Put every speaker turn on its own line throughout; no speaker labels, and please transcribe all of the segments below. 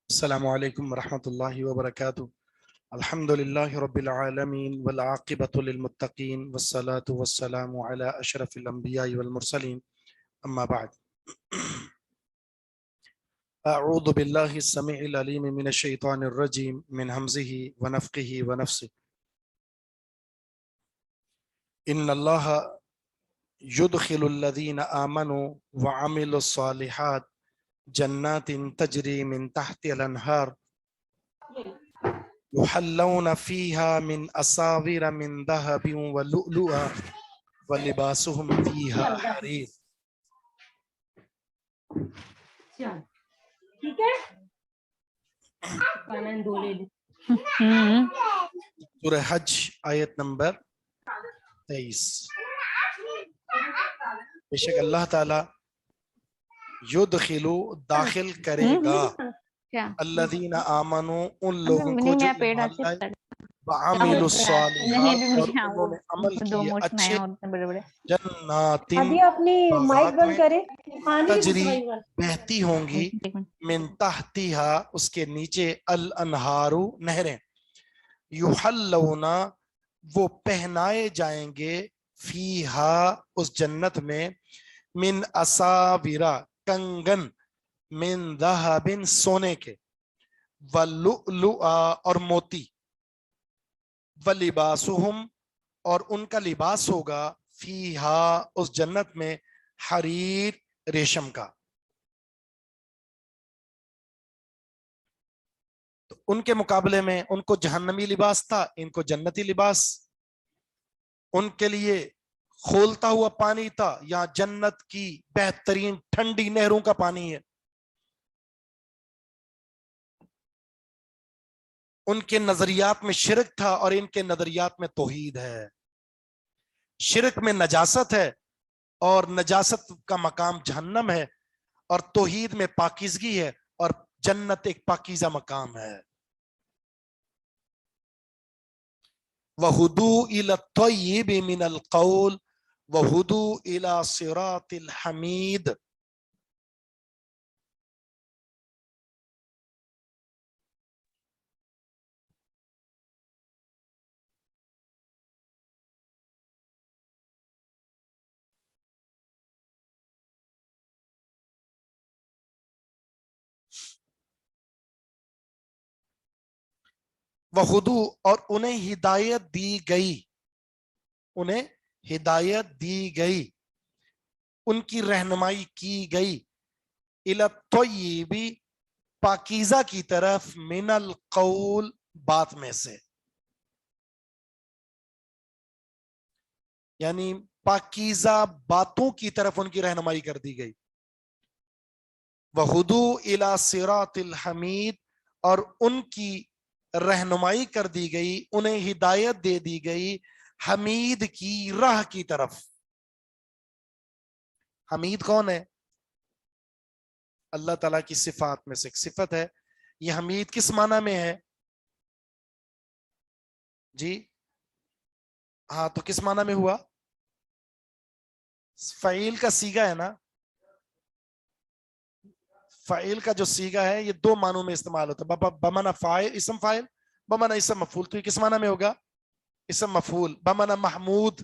السلام علیکم ورحمۃ اللہ وبرکاتہ۔ الحمد للہ رب العالمین والعاقبۃ للمتقین والصلاة والسلام علی اشرف الانبیاء والمرسلین، اما بعد۔ اعوذ باللہ السمیع العلیم من الشیطان الرجیم من ہمزہ ونفخہ ونفثہ۔ ان اللہ یدخل الذین آمنوا وعملوا الصالحات جنات تجری من تحت الانہار يحلون فيها من أساور من ذهب ولؤلؤا ولباسهم فيها حرير۔
ٹھیک ہے
سورہ حج آیت نمبر 23۔ بے شک اللہ تعالی یدخلو داخل کرے گا الذین آمنوا ان لوگوں کو جو ایمان لائے، وعملوا الصالحات اور انہوں نے عمل کیے اچھے، جنات
ابھی اپنی مائک بند کرے،
تجری بہتی ہوں گی، من تحتہا اس کے نیچے، الانہار نہریں، یحلون وہ پہنائے جائیں گے، فیہا اس جنت میں، من اساورا کنگن، من ذہب سونے کے، ولؤلؤا اور موتی، ولباسہم اور ان کا لباس ہوگا، فیہا اس جنت میں، حریر ریشم کا۔ تو ان کے مقابلے میں ان کو جہنمی لباس تھا، ان کو جنتی لباس۔ ان کے لیے کھولتا ہوا پانی تھا، یہاں جنت کی بہترین ٹھنڈی نہروں کا پانی ہے۔ ان کے نظریات میں شرک تھا اور ان کے نظریات میں توحید ہے۔ شرک میں نجاست ہے اور نجاست کا مقام جہنم ہے، اور توحید میں پاکیزگی ہے اور جنت ایک پاکیزہ مقام ہے۔ وَهُدُوا إِلَى الطَّيِّبِ مِنَ الْقَوْلِ وَهُدُوا إِلَى صِرَاطِ الْحَمِيدِ۔ وَخُدُو اور انہیں ہدایت دی گئی، انہیں ہدایت دی گئی، ان کی رہنمائی کی گئی، اِلَى الطَّيِّبِ پاکیزہ کی طرف، من القول بات میں سے، یعنی پاکیزہ باتوں کی طرف ان کی رہنمائی کر دی گئی۔ وَهُدُوا إِلَى صِرَاطِ الْحَمِيدِ اور ان کی رہنمائی کر دی گئی، انہیں ہدایت دے دی گئی حمید کی راہ کی طرف۔ حمید کون ہے؟ اللہ تعالیٰ کی صفات میں سے ایک صفت ہے۔ یہ حمید کس معنی میں ہے جی؟ ہاں تو کس معنی میں ہوا؟ فعیل کا صیغہ ہے نا، فعیل کا جو صیغہ ہے یہ دو معنوں میں استعمال ہوتا ہے، بمعنی فاعل اسم فاعل، بمعنی اسم مفعول۔ تو یہ کس معنی میں ہوگا؟ اسم مفعول، بمعنی محمود،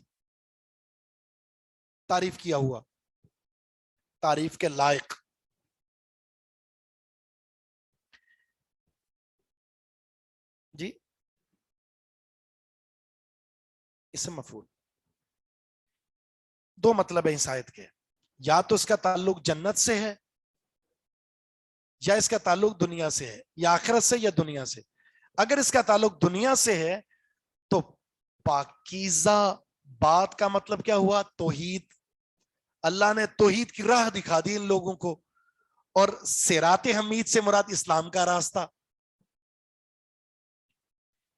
تعریف کیا ہوا، تعریف کے لائق۔ جی اسم مفعول۔ دو مطلب ہے اس آیت کے، یا تو اس کا تعلق جنت سے ہے، یا اس کا تعلق دنیا سے ہے، یا آخرت سے یا دنیا سے۔ اگر اس کا تعلق دنیا سے ہے تو پاکیزہ بات کا مطلب کیا ہوا؟ توحید۔ اللہ نے توحید کی راہ دکھا دی ان لوگوں کو، اور صراط حمید سے مراد اسلام کا راستہ،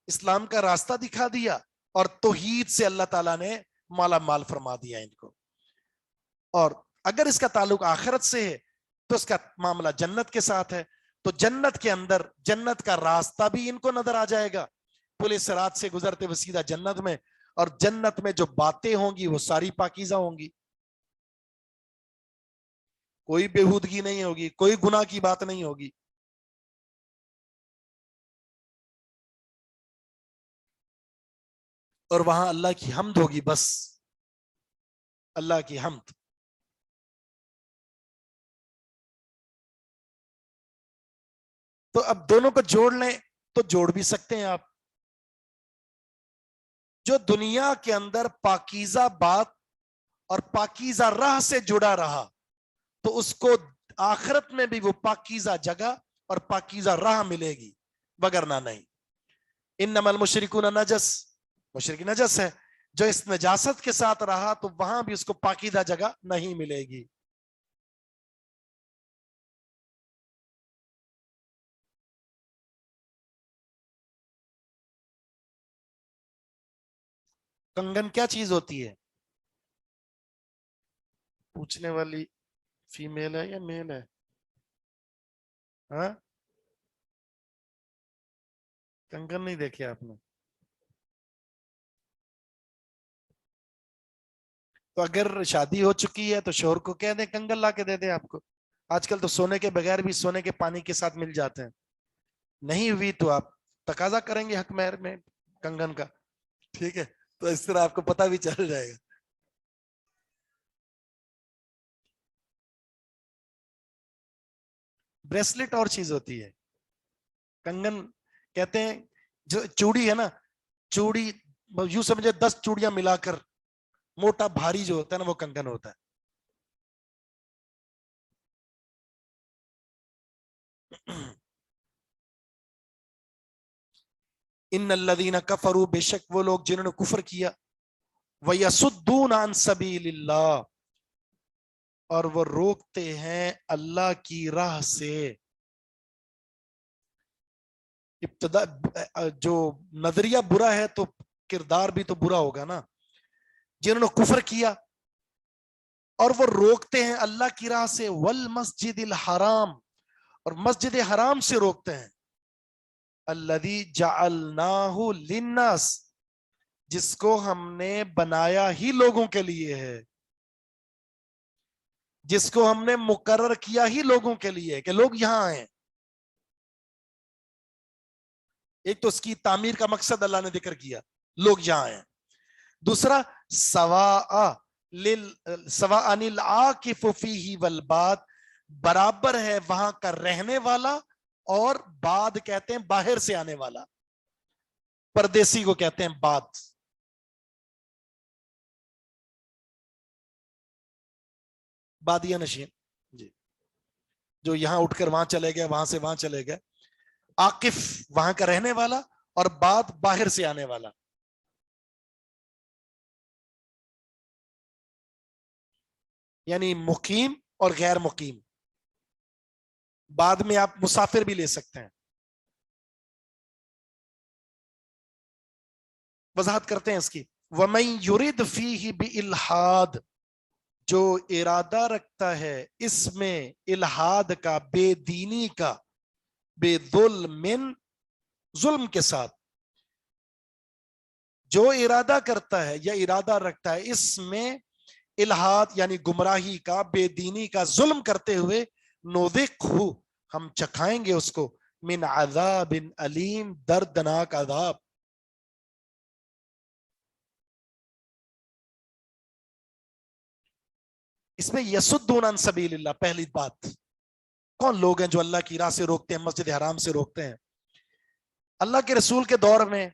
اسلام کا راستہ دکھا دیا، اور توحید سے اللہ تعالیٰ نے مالا مال فرما دیا ان کو۔ اور اگر اس کا تعلق آخرت سے ہے تو اس کا معاملہ جنت کے ساتھ ہے، تو جنت کے اندر جنت کا راستہ بھی ان کو نظر آ جائے گا، پل صراط سے گزرتے ہوئے سیدھا جنت میں، اور جنت میں جو باتیں ہوں گی وہ ساری پاکیزہ ہوں گی، کوئی بےہودگی نہیں ہوگی، کوئی گناہ کی بات نہیں ہوگی۔ اور وہاں اللہ کی حمد ہوگی، بس اللہ کی حمد. تو اب دونوں کو جوڑ لیں تو جوڑ بھی سکتے ہیں آپ. جو دنیا کے اندر پاکیزہ بات اور پاکیزہ راہ سے جڑا رہا تو اس کو آخرت میں بھی وہ پاکیزہ جگہ اور پاکیزہ راہ ملے گی، وگرنہ نہیں. انما المشرکون نجس، مشرک نجس ہے. جو اس نجاست کے ساتھ رہا تو وہاں بھی اس کو پاکیزہ جگہ نہیں ملے گی. کنگن کیا چیز ہوتی ہے؟ پوچھنے والی فیمیل ہے یا میل ہے؟ ہاں، کنگن نہیں دیکھے آپ نے؟ تو اگر شادی ہو چکی ہے تو شوہر کو کہہ دیں کنگن لا کے دے دیں آپ کو. آج کل تو سونے کے بغیر بھی سونے کے پانی کے ساتھ مل جاتے ہیں. نہیں ہوئی تو آپ تقاضا کریں گے حق مہر میں کنگن کا، ٹھیک ہے؟ تو اس طرح آپ کو پتہ بھی چل جائے گا. بریسلٹ اور چیز ہوتی ہے، کنگن کہتے ہیں. جو چوڑی ہے نا، چوڑی یوں سمجھے 10 چوڑیاں ملا کر موٹا بھاری جو ہوتا ہے نا وہ کنگن ہوتا ہے. ان الذین کفروا، بے شک وہ لوگ جنہوں نے کفر کیا، وَيَصُدُّونَ عَن سَبِيلِ اللَّهِ، اور وہ روکتے ہیں اللہ کی راہ سے. ابتدا جو نظریہ برا ہے تو کردار بھی تو برا ہوگا نا. جنہوں نے کفر کیا اور وہ روکتے ہیں اللہ کی راہ سے، والمسجد الحرام، اور مسجد حرام سے روکتے ہیں، الذی جعلناہ للناس، جس کو ہم نے بنایا ہی لوگوں کے لیے ہے، جس کو ہم نے مقرر کیا ہی لوگوں کے لیے کہ لوگ یہاں آئیں. ایک تو اس کی تعمیر کا مقصد اللہ نے ذکر کیا، لوگ یہاں آئیں. دوسرا سواء العاکف فیہ والباد، برابر ہے وہاں کا رہنے والا اور باد کہتے ہیں باہر سے آنے والا، پردیسی کو کہتے ہیں باد. بادیہ نشین جی، جو یہاں اٹھ کر وہاں چلے گئے، وہاں سے وہاں چلے گئے. عاکف وہاں کا رہنے والا اور باد باہر سے آنے والا. یعنی مقیم اور غیر مقیم. بعد میں آپ مسافر بھی لے سکتے ہیں. وضاحت کرتے ہیں اس کی. وَمَن يُرِدْ فِيهِ بِإِلْحَادٍ، جو ارادہ رکھتا ہے اس میں الحاد کا، بے دینی کا، بے ظلم، ظلم کے ساتھ، جو ارادہ کرتا ہے یا ارادہ رکھتا ہے اس میں الحاد یعنی گمراہی کا، بے دینی کا، ظلم کرتے ہوئے، نذقہ، ہم چکھائیں گے اس کو، من عذاب علیم، دردناک عذاب. اس میں یصدون عن سبیل اللہ، پہلی بات کون لوگ ہیں جو اللہ کی راہ سے روکتے ہیں، مسجد حرام سے روکتے ہیں؟ اللہ کے رسول کے دور میں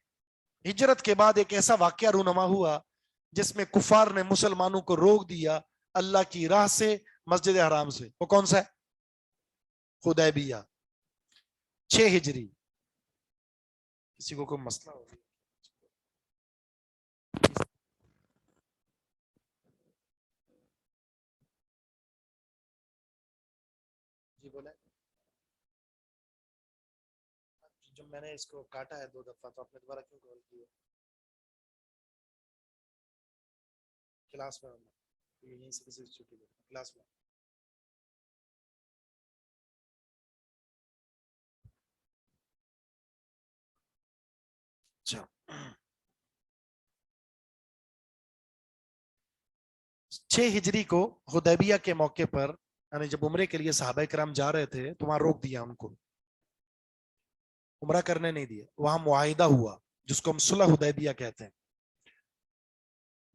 ہجرت کے بعد ایک ایسا واقعہ رونما ہوا جس میں کفار نے مسلمانوں کو روک دیا اللہ کی راہ سے، مسجد حرام سے. وہ کون سا ہے؟ حدیبیہ، 6 ہجری. کسی کو کوئی مسئلہ ہو؟ جی بولے. جو میں نے اس کو کاٹا ہے 2 دفعہ تو آپ نے دوبارہ کیوں کال کی ہے؟ کلاس میں یہیں سے کسی چھٹی لے کلاس میں. اچھا، 6 ہجری کو حدیبیہ کے موقع پر، یعنی جب عمرے کے لیے صحابہ کرام جا رہے تھے تو وہاں روک دیا ان کو، عمرہ کرنے نہیں دیا. وہاں معاہدہ ہوا جس کو ہم صلح حدیبیہ کہتے ہیں.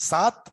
7।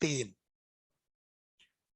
3।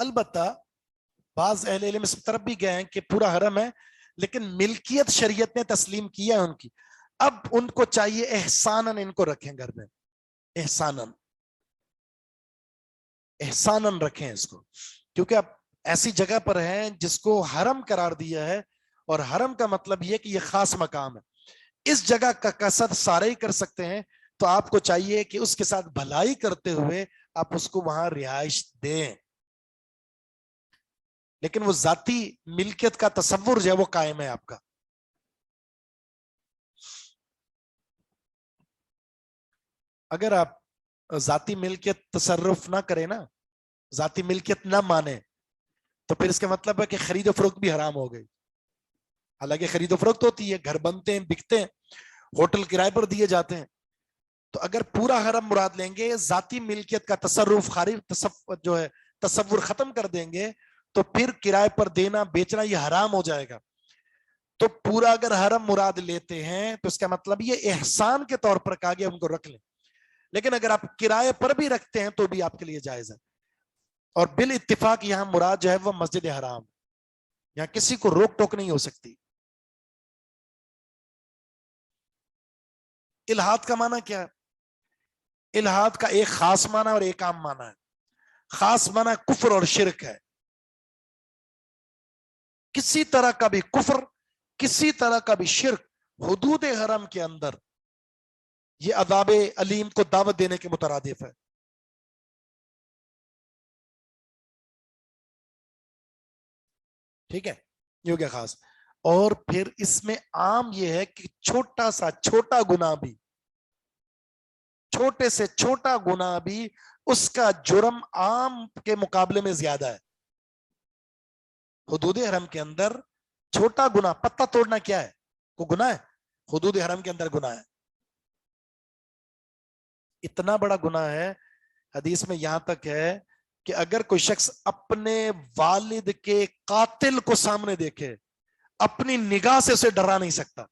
البتہ بعض اہل علم اس طرف بھی گئے ہیں کہ پورا حرم ہے لیکن ملکیت شریعت نے تسلیم کیا ہے ان کی، اب ان کو چاہیے احساناً ان کو رکھیں گھر میں، احساناً احساناً رکھیں اس کو، کیونکہ اب ایسی جگہ پر ہیں جس کو حرم قرار دیا ہے، اور حرم کا مطلب یہ کہ یہ خاص مقام ہے، اس جگہ کا قصد سارے ہی کر سکتے ہیں، تو آپ کو چاہیے کہ اس کے ساتھ بھلائی کرتے ہوئے آپ اس کو وہاں رہائش دیں، لیکن وہ ذاتی ملکیت کا تصور جو ہے وہ قائم ہے آپ کا۔ اگر آپ ذاتی ملکیت تصرف نہ کریں نا، ذاتی ملکیت نہ مانے، تو پھر اس کا مطلب ہے کہ خرید و فروخت بھی حرام ہو گئی، حالانکہ خرید و فروخت ہوتی ہے، گھر بنتے ہیں، بکتے ہیں، ہوٹل کرائے پر دیے جاتے ہیں، تو اگر پورا حرم مراد لیں گے، ذاتی ملکیت کا تصرف خارج جو ہے تصور ختم کر دیں گے، تو پھر کرائے پر دینا بیچنا یہ حرام ہو جائے گا۔ تو پورا اگر حرم مراد لیتے ہیں تو اس کا مطلب یہ احسان کے طور پر کہا گیا ہم کو رکھ لیں، لیکن اگر آپ کرائے پر بھی رکھتے ہیں تو بھی آپ کے لیے جائز ہے، اور بالاتفاق یہاں مراد جو ہے وہ مسجد حرام، یہاں کسی کو روک ٹوک نہیں ہو سکتی۔ الحاد کا معنی کیا ہے؟ الحاد کا ایک خاص معنی اور ایک عام معنی ہے۔ خاص معنی کفر اور شرک ہے، کسی طرح کا بھی کفر، کسی طرح کا بھی شرک حدود حرم کے اندر یہ عذاب علیم کو دعوت دینے کے مترادف ہے۔ ٹھیک ہے، یہ ہو گیا خاص۔ اور پھر اس میں عام یہ ہے کہ چھوٹا سا چھوٹا گناہ بھی، چھوٹے سے چھوٹا گناہ بھی اس کا جرم عام کے مقابلے میں زیادہ ہے۔ حدود حرم کے اندر چھوٹا گناہ، پتہ توڑنا کیا ہے؟ کوئی گناہ ہے؟ حدود حرم کے اندر گناہ ہے، اتنا بڑا گناہ ہے، حدیث میں یہاں تک ہے کہ اگر کوئی شخص اپنے والد کے قاتل کو سامنے دیکھے، اپنی نگاہ سے اسے ڈرا نہیں سکتا،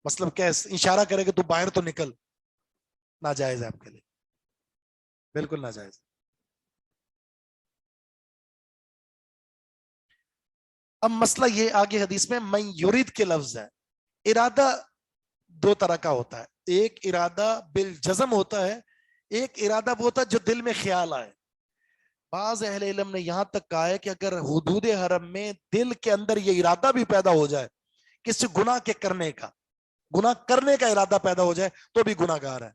مطلب کیا، اشارہ کرے کہ تو باہر تو نکل، ناجائز ہے آپ کے لیے، بالکل ناجائز۔ اب مسئلہ یہ آگے حدیث میں من یرید کے لفظ ہے، ارادہ دو طرح کا ہوتا ہے، ایک ارادہ بالجزم ہوتا ہے، ایک ارادہ وہ ہوتا ہے جو دل میں خیال آئے۔ بعض اہل علم نے یہاں تک کہا ہے کہ اگر حدود حرم میں دل کے اندر یہ ارادہ بھی پیدا ہو جائے کسی گناہ کے کرنے کا، گناہ کرنے کا ارادہ پیدا ہو جائے تو بھی گناہ گار ہے،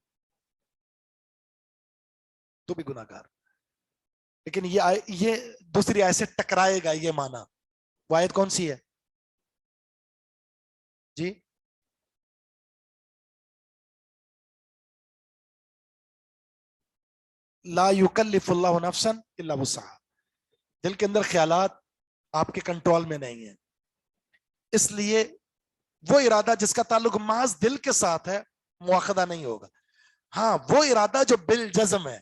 تو بھی گناہ گار۔ لیکن یہ دوسری آیت سے ٹکرائے گا یہ معنی، وہ آیت کون سی ہے جی؟ لا یکلف اللہ نفسا الا وسعها، دل کے اندر خیالات آپ کے کنٹرول میں نہیں ہیں، اس لیے وہ ارادہ جس کا تعلق محض دل کے ساتھ ہے مواخذہ نہیں ہوگا۔ ہاں وہ ارادہ جو بالجزم ہے،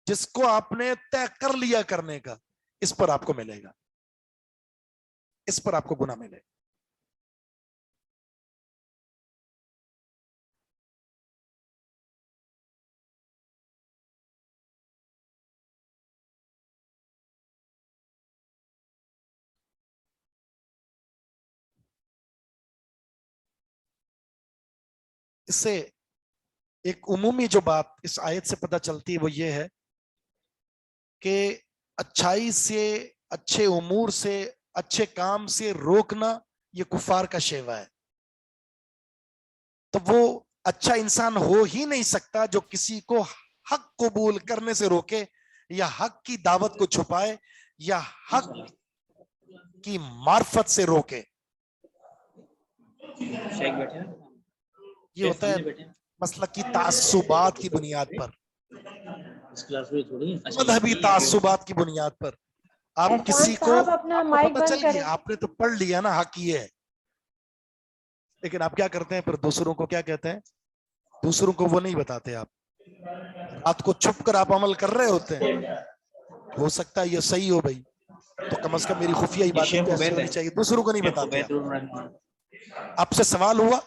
جس کو آپ نے طے کر لیا کرنے کا، اس پر آپ کو ملے گا، اس پر آپ کو گناہ ملے گا۔ اس سے ایک عمومی جو بات اس آیت سے پتہ چلتی ہے وہ یہ ہے کہ اچھائی سے، اچھے امور سے، اچھے کام سے روکنا یہ کفار کا شیوا ہے۔ تو وہ اچھا انسان ہو ہی نہیں سکتا جو کسی کو حق قبول کرنے سے روکے، یا حق کی دعوت کو چھپائے، یا حق کی معرفت سے روکے۔ یہ ہوتا ہے مسلک کی تعصبات کی بنیاد پر، مذہبی تعصبات کی بنیاد پر آپ کسی کو،
صاحب اپنا
آپ کو
مائک
پتہ
بند
چل
کریں۔
گیا، آپ نے تو پڑھ لیا نا حق یہ ہے، لیکن آپ کیا کرتے ہیں پھر دوسروں کو کیا کہتے ہیں؟ دوسروں کو وہ نہیں بتاتے، آپ رات کو چھپ کر آپ عمل کر رہے ہوتے ہیں، ہو سکتا ہے یہ صحیح ہو بھائی، تو کم از کم میری خفیہ عبادت تو ایسی ہونی چاہیے، دوسروں کو نہیں بتاتے۔ آپ سے سوال ہوا،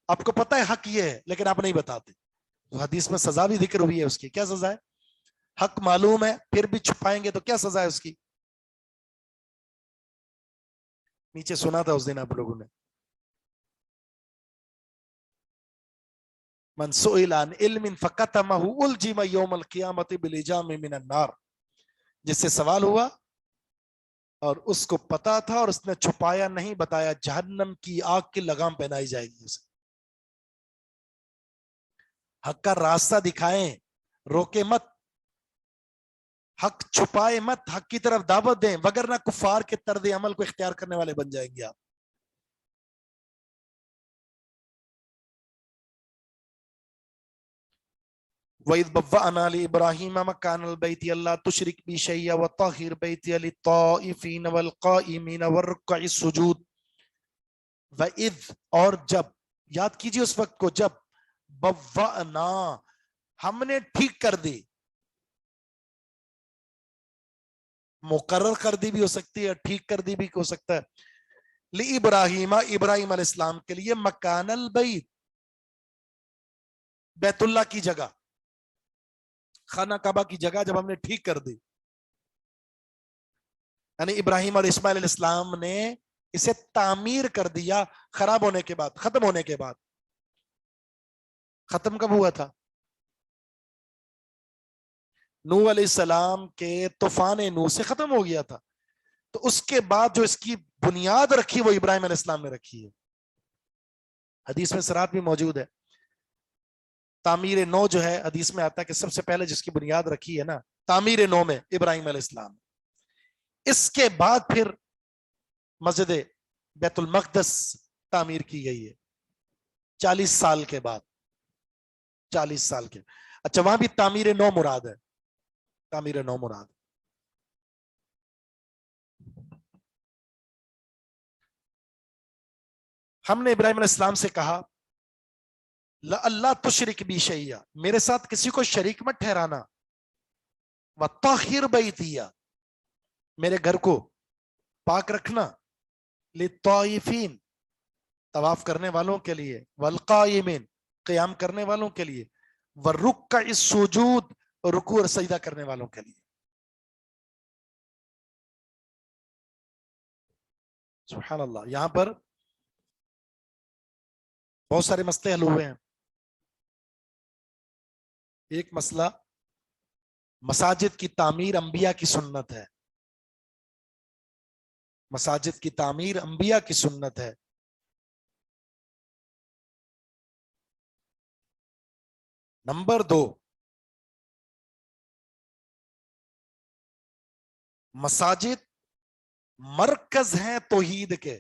آپ کو پتہ ہے حق یہ ہے لیکن آپ نہیں بتاتے، تو حدیث میں سزا بھی ذکر ہوئی ہے اس کی، کیا سزا ہے؟ حق معلوم ہے پھر بھی چھپائیں گے تو کیا سزا ہے اس کی؟ نیچے سنا تھا اس دن آپ لوگوں نے، من سئل عن علم فکتمہ الجم یوم القیامت بلجام من النار، جس سے سوال ہوا اور اس کو پتا تھا اور اس نے چھپایا نہیں، بتایا جہنم کی آگ کی لگام پہنائی جائے گی اسے۔ حق کا راستہ دکھائیں، روکے مت، حق چھپائے مت، حق کی طرف دعوت دیں، وگرنہ کفار کے طرز عمل کو اختیار کرنے والے بن جائیں گے آپ۔ وَإِذْ بَوَّأْنَا لِإِبْرَاهِيمَ مَكَانَ الْبَيْتِ أَلَّا تُشْرِكْ بِي شَيْئًا وَطَهِّرْ بَيْتِيَ لِلطَّائِفِينَ وَالْقَائِمِينَ وَالرُّكَّعِ السُّجُودِ۔ وَإِذْ، اور جب، یاد کیجئے اس وقت کو جب، بَوَّأْنَا، ہم نے ٹھیک کر دی، مقرر کر دی بھی ہو سکتی ہے، ٹھیک کر دی بھی ہو سکتا ہے، لِإِبْرَاهِيمَ، ابراہیم علیہ السلام کے لیے، مکان البیت، بیت اللہ کی جگہ، خانہ کعبہ کی جگہ جب ہم نے ٹھیک کر دی، یعنی ابراہیم اور اسماعیل علیہ السلام نے اسے تعمیر کر دیا خراب ہونے کے بعد، ختم ہونے کے بعد۔ ختم کب ہوا تھا؟ نوح علیہ السلام کے طوفان نوح سے ختم ہو گیا تھا، تو اس کے بعد جو اس کی بنیاد رکھی وہ ابراہیم علیہ السلام نے رکھی ہے۔ حدیث میں صراحت بھی موجود ہے، تعمیر نو جو ہے حدیث میں آتا ہے کہ سب سے پہلے جس کی بنیاد رکھی ہے نا تعمیر نو میں، ابراہیم علیہ السلام۔ اس کے بعد پھر مسجد بیت المقدس تعمیر کی گئی ہے 40 سال کے بعد، 40 سال کے۔ اچھا، وہاں بھی تعمیر نو مراد ہے، تعمیر نو مراد۔ ہم نے ابراہیم علیہ السلام سے کہا اللہ تشرک بی شیئا، میرے ساتھ کسی کو شریک مت ٹھہرانا، وطہر بیتیا، میرے گھر کو پاک رکھنا، للطائفین، طواف کرنے والوں کے لیے، والقائمین، قیام کرنے والوں کے لیے، والرکع السجود، رکوع اور سجدہ کرنے والوں کے لیے۔ سبحان اللہ، یہاں پر بہت سارے مسئلے حل ہوئے ہیں۔ ایک مسئلہ، مساجد کی تعمیر انبیاء کی سنت ہے، مساجد کی تعمیر انبیاء کی سنت ہے۔ نمبر 2، مساجد مرکز ہیں توحید کے،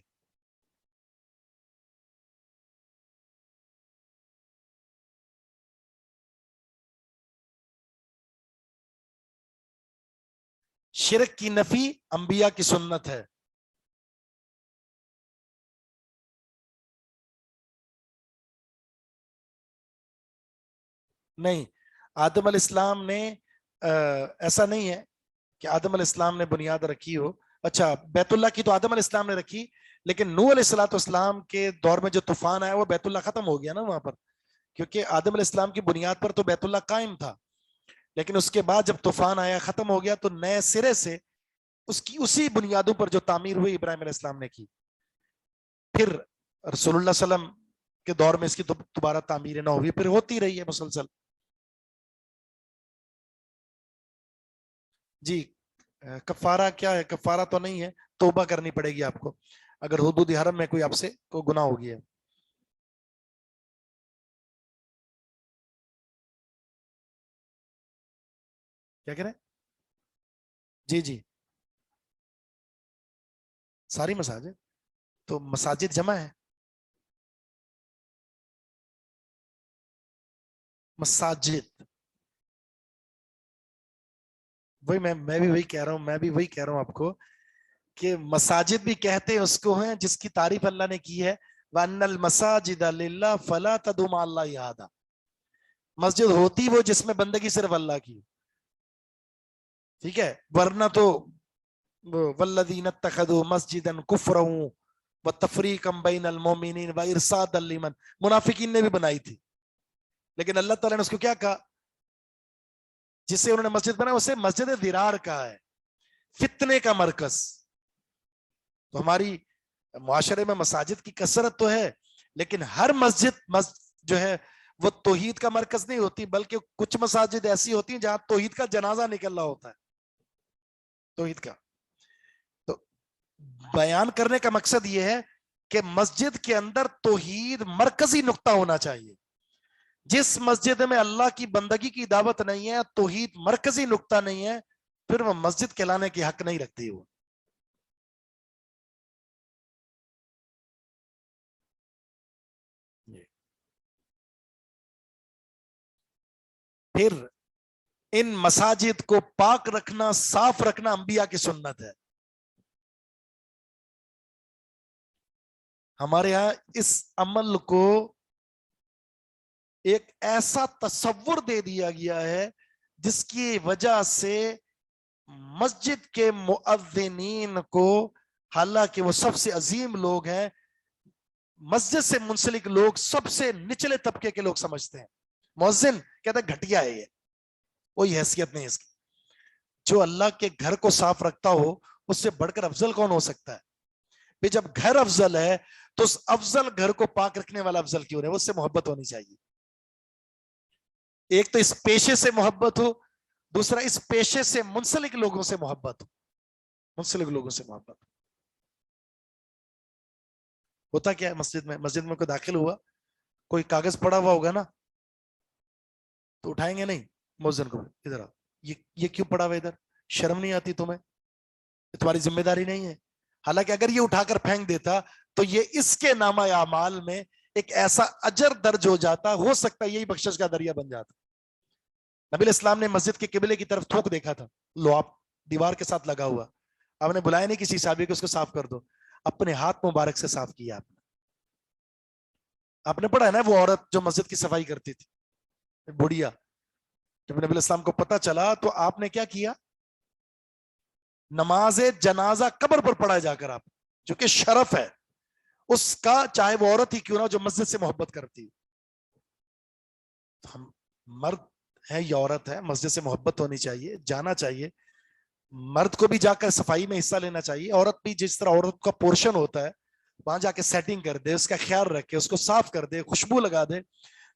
شرک کی نفی انبیاء کی سنت ہے۔ نہیں، آدم علیہ السلام نے ایسا نہیں ہے کہ آدم علیہ السلام نے بنیاد رکھی ہو۔ اچھا، بیت اللہ کی تو آدم علیہ السلام نے رکھی، لیکن نوح علیہ السلام کے دور میں جو طوفان آیا وہ بیت اللہ ختم ہو گیا نا وہاں پر، کیونکہ آدم علیہ السلام کی بنیاد پر تو بیت اللہ قائم تھا، لیکن اس کے بعد جب طوفان آیا ختم ہو گیا، تو نئے سرے سے اس کی اسی بنیادوں پر جو تعمیر ہوئی ابراہیم علیہ السلام نے کی۔ پھر رسول اللہ صلی اللہ علیہ وسلم کے دور میں اس کی دوبارہ تعمیر نہ ہوئی، پھر ہوتی رہی ہے مسلسل۔ جی، کفارہ کیا ہے؟ کفارہ تو نہیں ہے، توبہ کرنی پڑے گی آپ کو اگر حدود حرم میں کوئی آپ سے کوئی گناہ ہو گیا ہے۔ کیا کہہ رہے ہیں؟ جی جی، ساری مساجد تو مساجد جمع ہے، مساجد وہی میں بھی وہی کہہ رہا ہوں، آپ کو کہ مساجد بھی کہتے ہیں اس کو ہیں جس کی تعریف اللہ نے کی ہے، وَأَنَّ الْمَسَاجِدَ لِلَّهِ فَلَا تَدْعُوا مَعَ اللَّهِ أَحَدًا، مسجد ہوتی وہ جس میں بندگی صرف اللہ کی، ٹھیک ہے، ورنہ تو وَالَّذِينَ اتَّخَذُوا مَسْجِدًا كُفْرًا وَتَفْرِيقًا بَيْنَ الْمُؤْمِنِينَ وَإِرْصَادًا لِمَنْ، منافقین نے بھی بنائی تھی، لیکن اللہ تعالیٰ نے اس کو کیا کہا؟ جسے انہوں نے مسجد بنا اسے مسجد درار کہا ہے، فتنے کا مرکز۔ تو ہماری معاشرے میں مساجد کی کثرت تو ہے، لیکن ہر مسجد جو ہے وہ توحید کا مرکز نہیں ہوتی، بلکہ کچھ مساجد ایسی ہوتی ہیں جہاں توحید کا جنازہ نکل رہا ہوتا ہے، توحید کا۔ تو بیان کرنے کا مقصد یہ ہے کہ مسجد کے اندر توحید مرکزی نقطہ ہونا چاہیے۔ جس مسجد میں اللہ کی بندگی کی دعوت نہیں ہے، توحید مرکزی نقطہ نہیں ہے، پھر وہ مسجد کہلانے کی حق نہیں رکھتی۔ وہ پھر ان مساجد کو پاک رکھنا، صاف رکھنا انبیاء کی سنت ہے۔ ہمارے ہاں اس عمل کو ایک ایسا تصور دے دیا گیا ہے جس کی وجہ سے مسجد کے مؤذنین کو، حالانکہ وہ سب سے عظیم لوگ ہیں، مسجد سے منسلک لوگ سب سے نچلے طبقے کے لوگ سمجھتے ہیں۔ مؤذن کہتے ہیں گھٹیا ہے، یہ کوئی حیثیت نہیں اس کی۔ جو اللہ کے گھر کو صاف رکھتا ہو اس سے بڑھ کر افضل کون ہو سکتا ہے؟ بھی جب گھر افضل ہے تو اس افضل گھر کو پاک رکھنے والا افضل کیوں ہے؟ اس سے محبت ہونی چاہیے۔ ایک تو اس پیشے سے محبت ہو، دوسرا اس پیشے سے منسلک لوگوں سے محبت ہو، منسلک لوگوں سے محبت ہو۔ ہوتا کیا ہے مسجد میں کوئی داخل ہوا، کوئی کاغذ پڑا ہوا ہوگا نا، تو اٹھائیں گے نہیں مؤذن کو، ادھر آؤ، یہ کیوں پڑا ہوا ادھر؟ شرم نہیں آتی تمہیں؟ یہ تمہاری ذمہ داری نہیں ہے؟ حالانکہ اگر یہ اٹھا کر پھینک دیتا تو یہ اس کے نامہ اعمال میں ایک ایسا اجر درج ہو جاتا، ہو سکتا ہے یہی بخشش کا ذریعہ بن جاتا۔ نبی الاسلام نے مسجد کے قبلے کی طرف تھوک دیکھا تھا، لو آپ دیوار کے ساتھ لگا ہوا، آپ نے بلایا نہیں کسی صحابی کو اس کو صاف کر دو، اپنے ہاتھ مبارک سے صاف کیا آپ نے پڑھا ہے نا وہ عورت جو مسجد کی صفائی کرتی تھی، بڑھیا، جب نبی الاسلام کو پتا چلا تو آپ نے کیا کیا؟ نماز جنازہ قبر پر پڑھا جا کر، آپ جو کہ شرف ہے اس کا، چاہے وہ عورت ہی کیوں نہ جو مسجد سے محبت کرتی۔ ہم مرد ہے یا عورت ہے، مسجد سے محبت ہونی چاہیے، جانا چاہیے، مرد کو بھی جا کر صفائی میں حصہ لینا چاہیے، عورت بھی جس طرح عورت کا پورشن ہوتا ہے وہاں جا کے سیٹنگ کر دے، اس کا خیال رکھے، اس کو صاف کر دے، خوشبو لگا دے،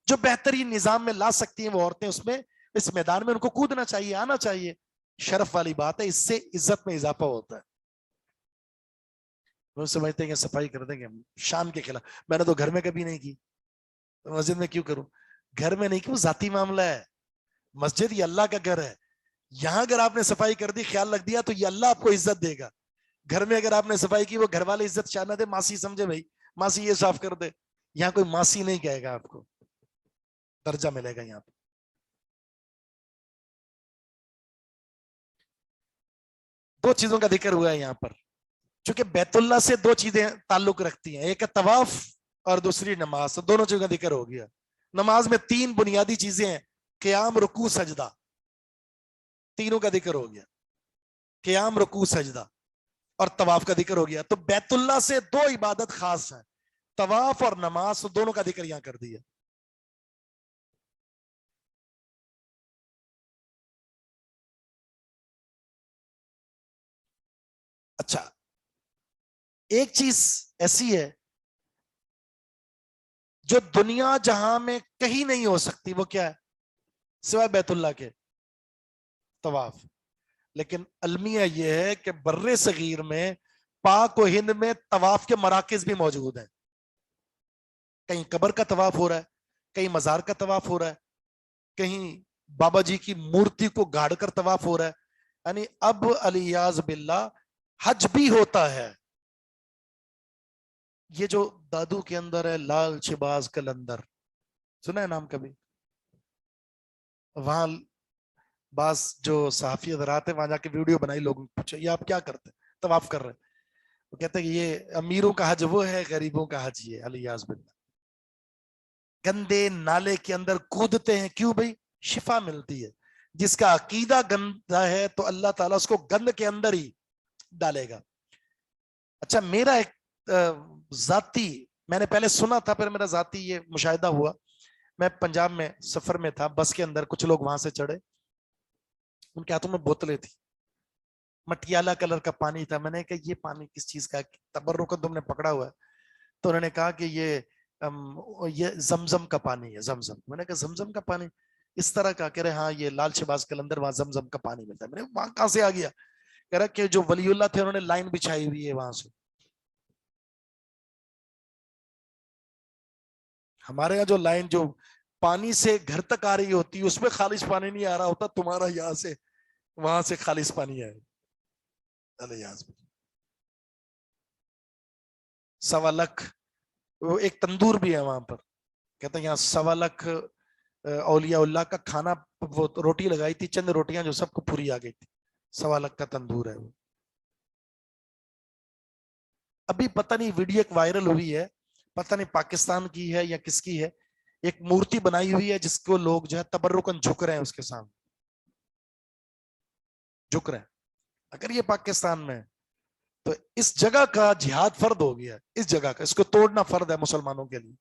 جو بہترین نظام میں لا سکتی ہیں وہ عورتیں اس میں، اس میدان میں ان کو کودنا چاہیے، آنا چاہیے، شرف والی بات ہے، اس سے عزت میں اضافہ ہوتا ہے۔ وہ سمجھتے ہیں کہ صفائی کر دیں گے، شان کے خلاف۔ میں نے تو گھر میں کبھی نہیں کی، مسجد میں کیوں کروں؟ گھر میں نہیں کیوں، ذاتی معاملہ ہے، مسجد یہ اللہ کا گھر ہے، یہاں اگر آپ نے صفائی کر دی، خیال رکھ دیا تو یہ اللہ آپ کو عزت دے گا۔ گھر میں اگر آپ نے صفائی کی، وہ گھر والے عزت شاہ نہ دے، ماسی سمجھے بھائی ماسی یہ صاف کر دے، یہاں کوئی ماسی نہیں کہے گا، آپ کو درجہ ملے گا یہاں پہ۔ دو چیزوں کا ذکر ہوا ہے یہاں پر، چونکہ بیت اللہ سے دو چیزیں تعلق رکھتی ہیں، ایک ہے طواف اور دوسری نماز، دونوں چیزوں کا ذکر ہو گیا۔ نماز میں تین بنیادی چیزیں ہیں، قیام، رکوع، سجدہ، تینوں کا ذکر ہو گیا، قیام، رکوع، سجدہ، اور طواف کا ذکر ہو گیا۔ تو بیت اللہ سے دو عبادت خاص ہیں، طواف اور نماز، دونوں کا ذکر یہاں کر دیا۔ اچھا، ایک چیز ایسی ہے جو دنیا جہاں میں کہیں نہیں ہو سکتی، وہ کیا ہے سوائے بیت اللہ کے؟ طواف۔ لیکن المیہ یہ ہے کہ بر صغیر میں، پاک و ہند میں طواف کے مراکز بھی موجود ہیں، کہیں قبر کا طواف ہو رہا ہے، کہیں مزار کا طواف ہو رہا ہے، کہیں بابا جی کی مورتی کو گاڑ کر طواف ہو رہا ہے، یعنی اب الیاذ باللہ حج بھی ہوتا ہے۔ یہ جو دادو کے اندر ہے لال شباز کلندر، سنا ہے نام کبھی؟ وہاں بعض جو صحافی حضرات ہیں وہاں جا کے ویڈیو بنائی، لوگوں کو پوچھا یہ آپ کیا کرتے ہیں؟ طواف کر رہے ہیں۔ وہ کہتے ہیں کہ یہ امیروں کا حج وہ ہے، غریبوں کا حج یہ، الیاذ باللہ۔ گندے نالے کے اندر کودتے ہیں، کیوں بھائی؟ شفا ملتی ہے۔ جس کا عقیدہ گندا ہے تو اللہ تعالیٰ اس کو گند کے اندر ہی ڈالے گا۔ اچھا، میرا ایک ذاتی، میں نے پہلے سنا تھا، پھر میرا ذاتی یہ مشاہدہ ہوا، میں پنجاب میں سفر میں تھا، بس کے اندر کچھ لوگ وہاں سے چڑھے، ان کے ہاتھوں میں بوتلیں تھی، مٹیالہ کلر کا پانی تھا. میں نے کہا یہ پانی کس چیز کا ہے؟ تبرکن تم نے پکڑا ہوا ہے. تو انہوں نے کہا کہ یہ زمزم کا پانی ہے. زمزم. میں نے کہا زمزم کا پانی اس طرح کا؟ کہہ رہے ہاں یہ لال شہباز کلندر وہاں زمزم کا پانی ملتا ہے. میں نے وہاں کہاں سے آ گیا؟ کہہ رہا کہ جو ولی اللہ تھے انہوں نے لائن بچھائی ہوئی ہے وہاں سے. ہمارے یہاں جو لائن جو پانی سے گھر تک آ رہی ہوتی اس میں خالص پانی نہیں آ رہا ہوتا، تمہارا یہاں سے وہاں سے خالص پانی آئے. 1.25 وہ ایک تندور بھی ہے وہاں پر. کہتے ہیں یہاں 1.25 اولیاء اللہ کا کھانا، وہ روٹی لگائی تھی، چند روٹیاں جو سب کو پوری آ گئی تھی. 1.25 کا تندور ہے وہ. ابھی پتہ نہیں ویڈیو ایک وائرل ہوئی ہے، پتہ نہیں پاکستان کی ہے یا کس کی ہے، ایک مورتی بنائی ہوئی ہے جس کو لوگ جو ہے تبرکن جھک رہے ہیں، اس کے سامنے جھک رہے ہیں. اگر یہ پاکستان میں تو اس جگہ کا جہاد فرد ہو گیا. اس جگہ کا اس کو توڑنا فرد ہے مسلمانوں کے لیے.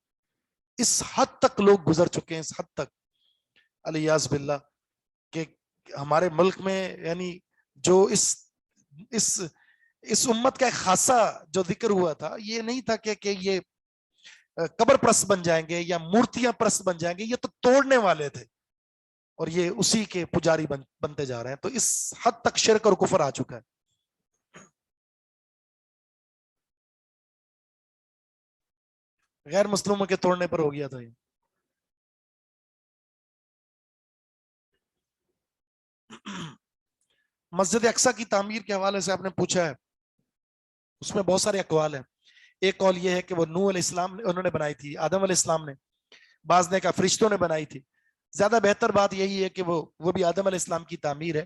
اس حد تک لوگ گزر چکے ہیں، اس حد تک الیاذ باللہ کہ ہمارے ملک میں یعنی جو اس امت کا ایک خاصہ جو ذکر ہوا تھا، یہ نہیں تھا کہ یہ قبر پرست بن جائیں گے یا مورتیاں پرست بن جائیں گے. یہ تو توڑنے والے تھے اور یہ اسی کے پجاری بنتے جا رہے ہیں. تو اس حد تک شرک اور کفر آ چکا ہے. غیر مسلموں کے توڑنے پر ہو گیا تھا یہ. مسجد اقصی کی تعمیر کے حوالے سے آپ نے پوچھا ہے، اس میں بہت سارے اقوال ہیں. ایک قول یہ ہے کہ وہ نوح علیہ السلام انہوں نے بنائی تھی، آدم علیہ السلام نے. بعض نے کہا فرشتوں نے بنائی تھی. زیادہ بہتر بات یہی ہے کہ وہ بھی آدم علیہ السلام کی تعمیر ہے،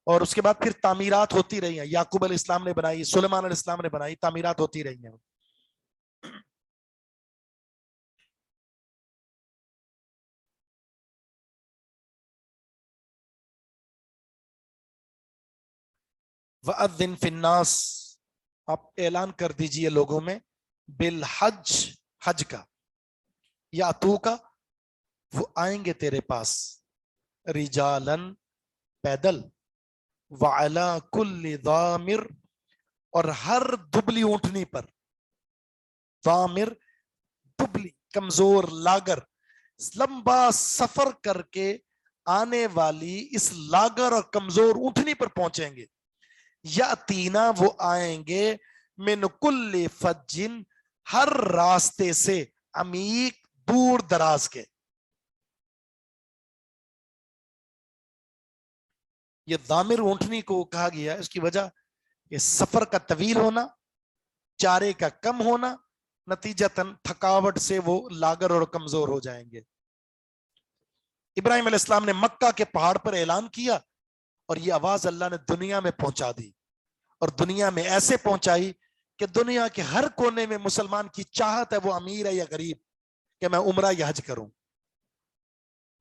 اور اس کے بعد پھر تعمیرات ہوتی رہی ہیں. یعقوب علیہ السلام نے بنائی، سلیمان علیہ السلام نے بنائی، تعمیرات ہوتی رہی ہیں. وَأَذِّن فِي النَّاسِ، آپ اعلان کر دیجئے لوگوں میں، بالحج، حج کا، یا تو کا، وہ آئیں گے تیرے پاس، رجالن، پیدل، وعلا کل ضامر، اور ہر دبلی اونٹنی پر. ضامر دبلی، کمزور، لاگر، لمبا سفر کر کے آنے والی اس لاگر اور کمزور اونٹنی پر پہنچیں گے. یاتینا، وہ آئیں گے، من کل فجن، ہر راستے سے، عمیق، دور دراز کے. یہ ضامر اونٹنی کو کہا گیا اس کی وجہ کہ سفر کا طویل ہونا، چارے کا کم ہونا، نتیجتاً تھکاوٹ سے وہ لاگر اور کمزور ہو جائیں گے. ابراہیم علیہ السلام نے مکہ کے پہاڑ پر اعلان کیا اور یہ آواز اللہ نے دنیا میں پہنچا دی، اور دنیا میں ایسے پہنچائی کہ دنیا کے ہر کونے میں مسلمان کی چاہت ہے، وہ امیر ہے یا غریب، کہ میں عمرہ یا حج کروں،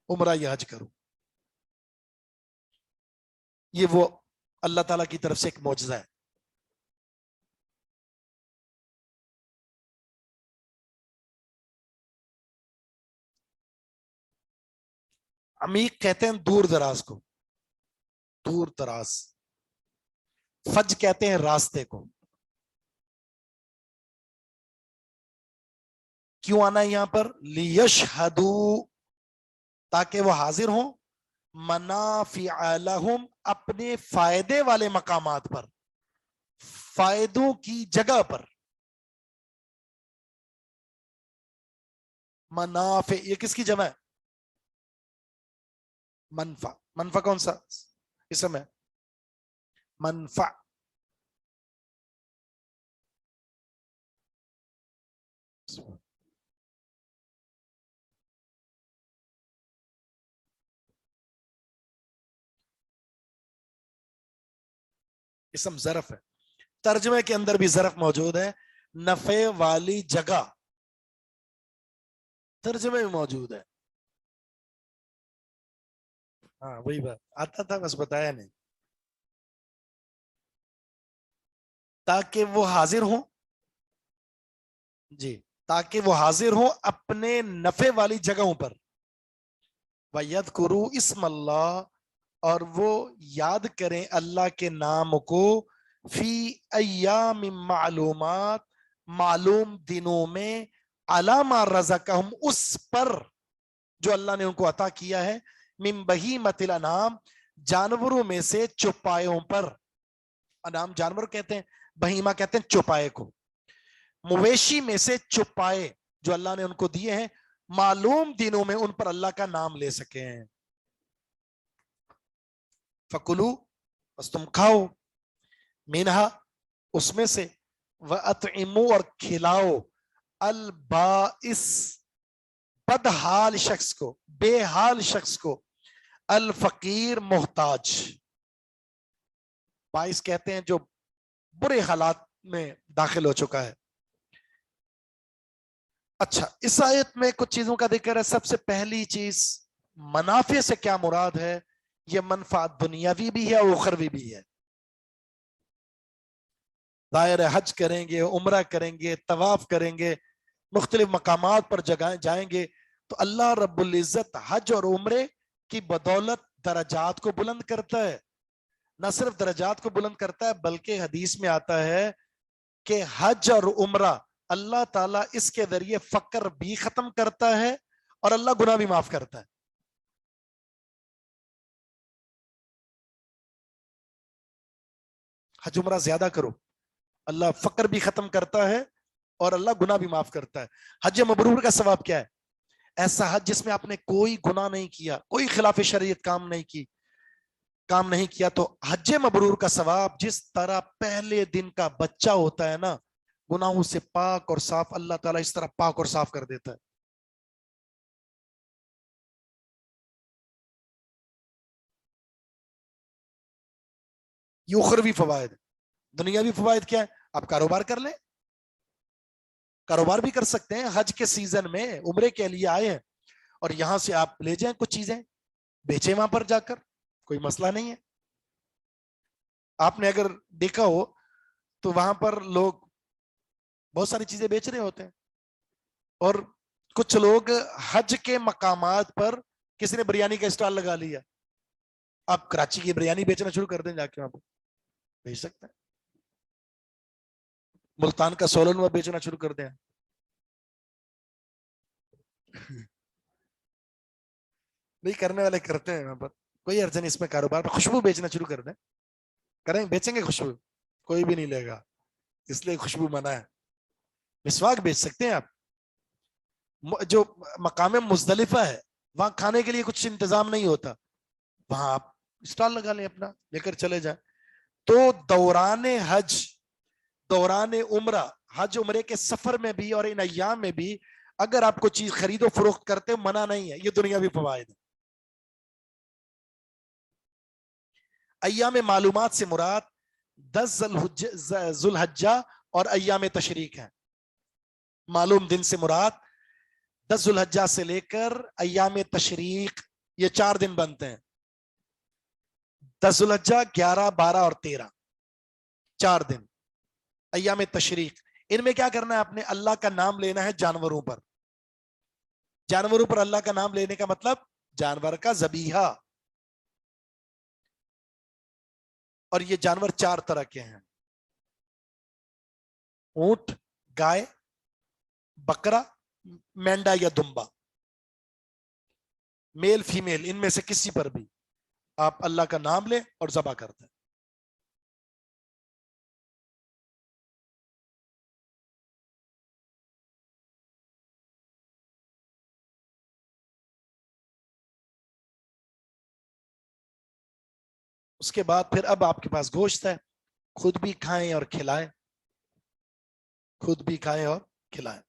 عمرہ یا حج کروں. یہ وہ اللہ تعالیٰ کی طرف سے ایک معجزہ ہے. عمیق کہتے ہیں دور دراز کو، دور دراز. فج کہتے ہیں راستے کو. کیوں آنا ہے یہاں پر؟ لیشہدوا، تاکہ وہ حاضر ہوں، منافع لہم، اپنے فائدے والے مقامات پر، فائدوں کی جگہ پر. منافع یہ کس کی جمع ہے؟ منفع. منفع کون سا اسم ہے؟ منفع. اسم ظرف ہے. ترجمے کے اندر بھی ظرف موجود ہے. نفع والی جگہ ترجمے میں موجود ہے. ہاں وہی بات آتا تھا، بس بتایا نہیں. تاکہ وہ حاضر ہوں، جی، تاکہ وہ حاضر ہوں اپنے نفع والی جگہوں پر. وَيَذْكُرُوا اسم اللہ، اور وہ یاد کریں اللہ کے نام کو فی ایام معلومات، معلوم دنوں میں، علامہ رزقہم، اس پر جو اللہ نے ان کو عطا کیا ہے، من بہیمۃ الانعام، جانوروں میں سے چوپایوں پر. انعام جانور کہتے ہیں، بہیمہ کہتے ہیں چوپائے کو. مویشی میں سے چوپائے جو اللہ نے ان کو دیے ہیں، معلوم دنوں میں ان پر اللہ کا نام لے سکیں. فکلو، بس تم کھاؤ، مینہا، اس میں سے، وَأَطْعِمُوا، اور کھلاؤ، البائس، بدحال شخص کو، بے حال شخص کو، الفقیر، محتاج. بائس کہتے ہیں جو برے حالات میں داخل ہو چکا ہے. اچھا، اس آیت میں کچھ چیزوں کا ذکر ہے. سب سے پہلی چیز، منافع سے کیا مراد ہے؟ یہ منفعت دنیاوی بھی ہے اور اخروی بھی ہے. ظاہر ہے حج کریں گے، عمرہ کریں گے، طواف کریں گے، مختلف مقامات پر جائیں گے، تو اللہ رب العزت حج اور عمرے کی بدولت درجات کو بلند کرتا ہے. نہ صرف درجات کو بلند کرتا ہے بلکہ حدیث میں آتا ہے کہ حج اور عمرہ اللہ تعالیٰ اس کے ذریعے فقر بھی ختم کرتا ہے اور اللہ گناہ بھی معاف کرتا ہے. حج عمرہ زیادہ کرو، اللہ فقر بھی ختم کرتا ہے اور اللہ گناہ بھی معاف کرتا ہے. حج مبرور کا ثواب کیا ہے؟ ایسا حج جس میں آپ نے کوئی گناہ نہیں کیا، کوئی خلاف شریعت کام نہیں کیا. تو حج مبرور کا ثواب جس طرح پہلے دن کا بچہ ہوتا ہے نا، گناہوں سے پاک اور صاف، اللہ تعالیٰ اس طرح پاک اور صاف کر دیتا ہے. یہ اخروی فوائد. دنیاوی فوائد کیا ہے؟ آپ کاروبار کر لیں، کاروبار بھی کر سکتے ہیں. حج کے سیزن میں عمرے کے لیے آئے ہیں اور یہاں سے آپ لے جائیں کچھ چیزیں، بیچیں وہاں پر جا کر، کوئی مسئلہ نہیں ہے. آپ نے اگر دیکھا ہو تو وہاں پر لوگ بہت ساری چیزیں بیچ رہے ہوتے ہیں، اور کچھ لوگ حج کے مقامات پر کسی نے بریانی کا اسٹال لگا لیا. آپ کراچی کی بریانی بیچنا شروع کر دیں، جا کے وہاں پہ بیچ سکتے ہیں. ملتان کا سولن وہ بیچنا شروع کر دیں. نہیں، کرنے والے کرتے ہیں وہاں پر، کوئی ارجن اس میں کاروبار پر. خوشبو بیچنا شروع کر دیں، کریں، بیچیں گے خوشبو، کوئی بھی نہیں لے گا، اس لیے خوشبو منع ہے. مسواک بیچ سکتے ہیں آپ. جو مقام مزدلفہ ہے وہاں کھانے کے لیے کچھ انتظام نہیں ہوتا، وہاں آپ اسٹال لگا لیں، اپنا لے کر چلے جائیں. تو دوران حج، دوران عمرہ، حج عمرے کے سفر میں بھی اور ان ایام میں بھی اگر آپ کو چیز خرید و فروخت کرتے منع نہیں ہے. یہ دنیاوی فوائد ہے. ایام معلومات سے مراد 10 ذو الحجہ اور ایام تشریق ہیں. معلوم دن سے مراد 10 ذو الحجہ سے لے کر ایام تشریق، یہ 4 دن بنتے ہیں. 10 ذو الحجہ، 11، 12 اور 13، 4 دن ایام تشریق. ان میں کیا کرنا ہے؟ آپ نے اللہ کا نام لینا ہے جانوروں پر. جانوروں پر اللہ کا نام لینے کا مطلب جانور کا ذبیحہ. اور یہ جانور 4 طرح کے ہیں: اونٹ، گائے، بکرا، مینڈا یا دمبا. میل فیمیل ان میں سے کسی پر بھی آپ اللہ کا نام لیں اور ذبح کرتے ہیں. اس کے بعد پھر اب آپ کے پاس گوشت ہے، خود بھی کھائیں اور کھلائیں، خود بھی کھائیں اور کھلائیں.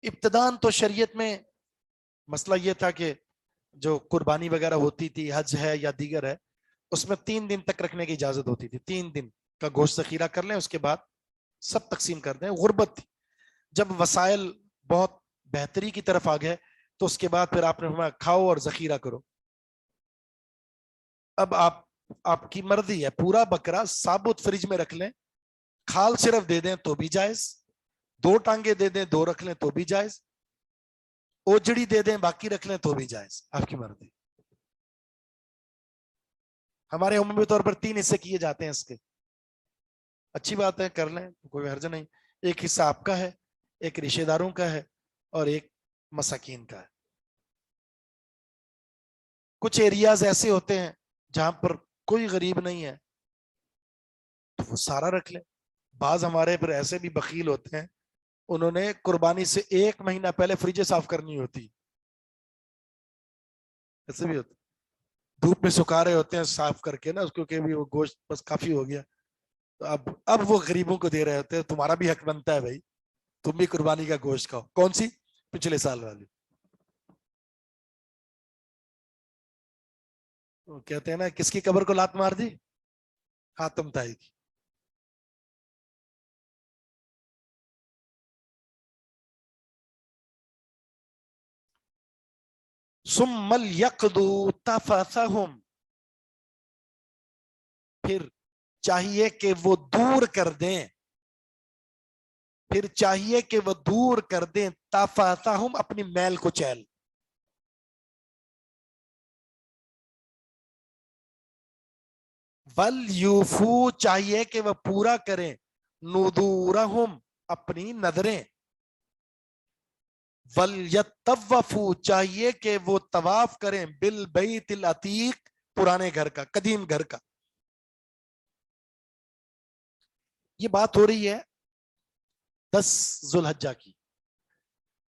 ابتداً تو شریعت میں مسئلہ یہ تھا کہ جو قربانی وغیرہ ہوتی تھی، حج ہے یا دیگر ہے، اس میں 3 دن تک رکھنے کی اجازت ہوتی تھی. 3 دن کا گوشت ذخیرہ کر لیں، اس کے بعد سب تقسیم کر دیں. غربت تھی. جب وسائل بہت بہتری کی طرف آ گئے تو اس کے بعد پھر آپ نے فرمایا کھاؤ اور ذخیرہ کرو. اب آپ کی مرضی ہے، پورا بکرا ثابت فریج میں رکھ لیں، کھال صرف دے دیں تو بھی جائز، 2 ٹانگیں دے دیں، 2 رکھ لیں تو بھی جائز، اوجڑی دے دیں باقی رکھ لیں تو بھی جائز، آپ کی مرضی. ہمارے عمومی طور پر 3 حصے کیے جاتے ہیں اس کے. اچھی بات ہے، کر لیں، کوئی حرج نہیں. ایک حصہ آپ کا ہے، ایک رشتہ داروں کا ہے، اور ایک مساکین کا ہے. کچھ ایریاز ایسے ہوتے ہیں جہاں پر کوئی غریب نہیں ہے تو وہ سارا رکھ لیں. بعض ہمارے پر ایسے بھی بخیل ہوتے ہیں، انہوں نے قربانی سے 1 مہینہ پہلے فریجیں صاف کرنی ہوتی. ایسے بھی ہوتا، دھوپ میں سکھا رہے ہوتے ہیں صاف کر کے نا اس کو، کہ بھی وہ گوشت بس کافی ہو گیا، تو اب وہ غریبوں کو دے رہے ہوتے ہیں. تمہارا بھی حق بنتا ہے بھائی، تم بھی قربانی کا گوشت کھاؤ. کون سی؟ پچھلے سال والی. وہ کہتے ہیں نا، کس کی قبر کو لات مار دی؟ حاتم تائی کی. ثم لیقضوا تفثهم، پھر چاہیے کہ وہ دور کر دیں، پھر چاہیے کہ وہ دور کر دیں تفثهم، اپنی میل کو چیل. وَلْيُوفُوا، چاہیے کہ وہ پورا کریں نُذُورَهُمْ، اپنی نذریں. وَلْيَطَّوَّفُوا، چاہیے کہ وہ طواف کریں بِالْبَيْتِ الْعَتِيقِ، پرانے گھر کا، قدیم گھر کا. یہ بات ہو رہی ہے 10 ذو الحجہ کی.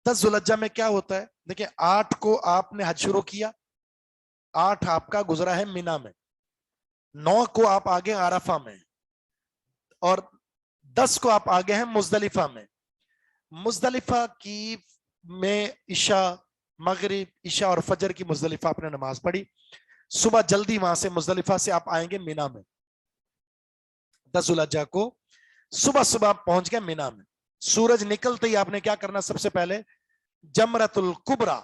10 ذو الحجہ میں کیا ہوتا ہے؟ دیکھیں، 8 کو آپ نے حج شروع کیا، 8 آپ کا گزرا ہے مینا میں، 9 کو آپ آگے عرفہ میں، اور 10 کو آپ آگے ہیں مزدلفہ میں. مزدلفہ کی میں عشاء، مغرب، عشاء اور فجر کی مزدلفہ آپ نے نماز پڑھی. صبح جلدی وہاں سے مزدلفہ سے آپ آئیں گے مینا میں. 10 ذو الحجہ کو صبح صبح پہنچ گئے مینا میں. سورج نکلتے ہی آپ نے کیا کرنا؟ سب سے پہلے جمرۃ الکبریٰ،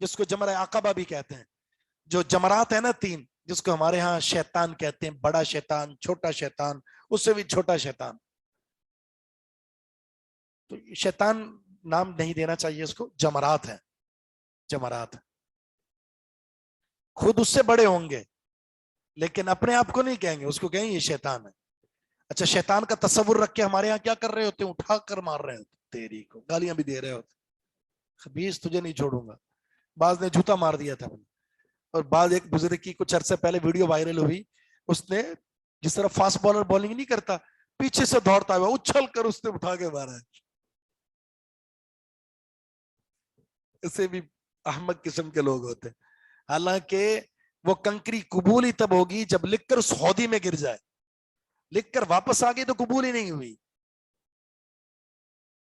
جس کو جمرہ عقبہ بھی کہتے ہیں، جو جمرات ہیں نا 3، جس کو ہمارے ہاں شیطان کہتے ہیں، بڑا شیطان، چھوٹا شیطان، اس سے بھی چھوٹا شیطان. تو شیطان نام نہیں دینا چاہیے اس کو، جمرات ہیں، جمرات. خود اس سے بڑے ہوں گے لیکن اپنے آپ کو نہیں کہیں گے، اس کو کہیں یہ شیطان ہے. اچھا، شیطان کا تصور رکھ کے ہمارے یہاں کیا کر رہے ہوتے ہیں؟ اٹھا کر مار رہے ہوتے، تیری کو گالیاں بھی دے رہے ہوتے، خبیث تجھے نہیں چھوڑوں گا. بعض نے جوتا مار دیا تھا، اور بعض ایک بزرگ کی کچھ عرصے پہلے ویڈیو وائرل ہوئی، اس نے جس طرح فاسٹ بالر بالنگ نہیں کرتا، پیچھے سے دوڑتا ہوا اچھل کر اس نے اٹھا کے مارا ہے. اسے بھی احمق قسم کے لوگ ہوتے ہیں. حالانکہ وہ کنکری قبول ہی تب ہوگی جب لکھ کر اس ہودی میں گر جائے. لکھ کر واپس آ گئی تو قبول ہی نہیں ہوئی.